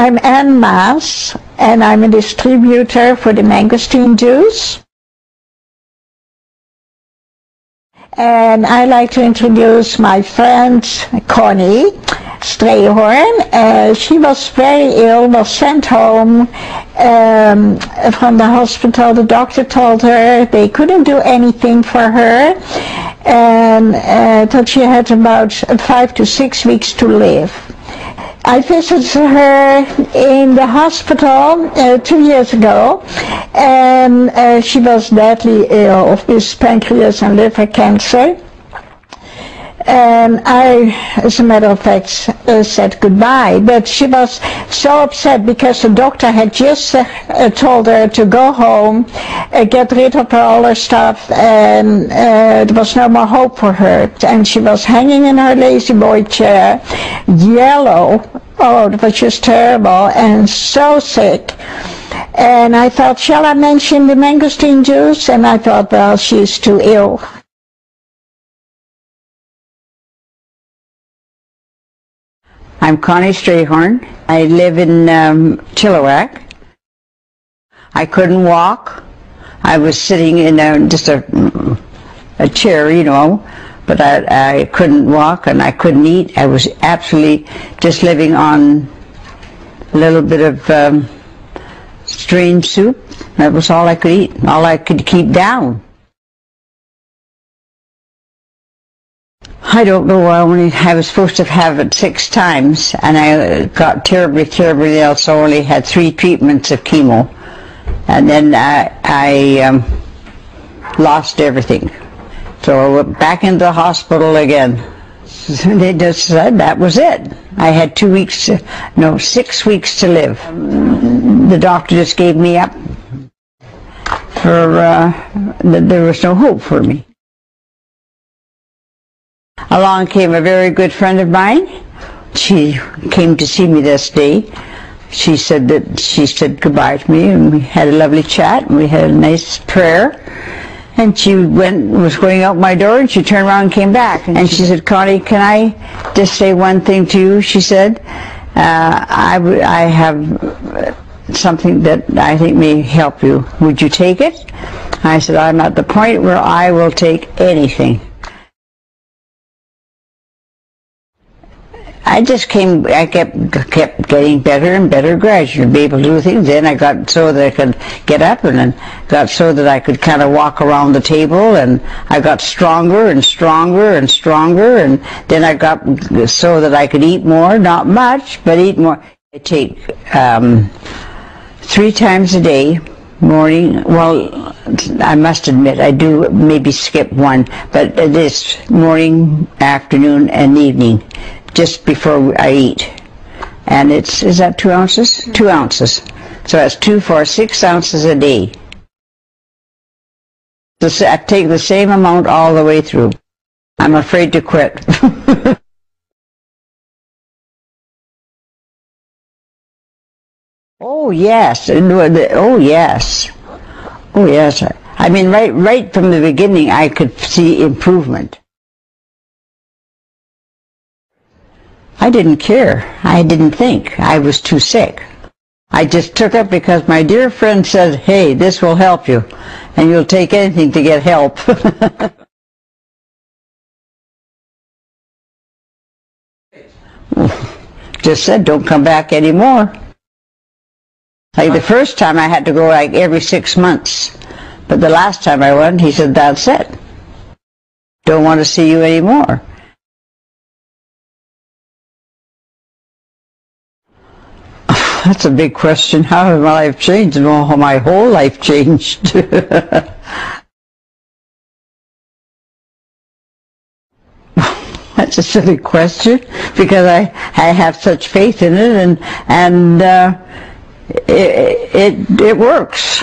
I'm Ann Maas, and I'm a distributor for the mangosteen juice. And I'd like to introduce my friend Connie Strayhorn. She was very ill, was sent home from the hospital. The doctor told her they couldn't do anything for her, and that she had about 5 to 6 weeks to live. I visited her in the hospital 2 years ago, and she was deadly ill with pancreas and liver cancer. And I, as a matter of fact, said goodbye. But she was so upset because the doctor had just told her to go home, get rid of all her stuff, and there was no more hope for her. And she was hanging in her lazy boy chair, yellow. Oh, it was just terrible and so sick. And I thought, shall I mention the mangosteen juice? And I thought, well, she's too ill. I'm Connie Strayhorn. I live in Chilliwack. I couldn't walk. I was sitting in just a chair, you know, but I couldn't walk and I couldn't eat. I was absolutely just living on a little bit of strange soup. That was all I could eat, all I could keep down. I don't know, I was supposed to have it 6 times, and I got terribly, terribly ill, so I only had 3 treatments of chemo. And then I lost everything. So I went back into the hospital again. They just said that was it. I had 6 weeks to live. The doctor just gave me up. There was no hope for me. Along came a very good friend of mine. She came to see me this day. She said goodbye to me, and we had a lovely chat, and we had a nice prayer. And she was going out my door, and she turned around and came back. And she said, Connie, can I just say one thing to you? She said, I have something that I think may help you. Would you take it? I said, I'm at the point where I will take anything. I kept getting better and better gradually, be able to do things. Then I got so that I could get up, and then got so that I could kind of walk around the table, and I got stronger and stronger and stronger, and then I got so that I could eat more, not much, but eat more. I take 3 times a day, morning, well, I must admit, I do maybe skip one, but it is morning, afternoon, and evening, just before I eat. And is that 2 ounces? 2 ounces. So that's 2 for 6 ounces a day. So I take the same amount all the way through. I'm afraid to quit. Oh yes, oh yes, oh yes. I mean, right from the beginning, I could see improvement. I didn't care. I didn't think. I was too sick. I just took it because my dear friend said, hey, this will help you, and you'll take anything to get help. Just said, don't come back anymore. Like the first time I had to go like every 6 months, but the last time I went, he said, that's it. Don't want to see you anymore. That's a big question. How has my life changed? Well, how my whole life changed. That's a silly question, because I have such faith in it, and it works.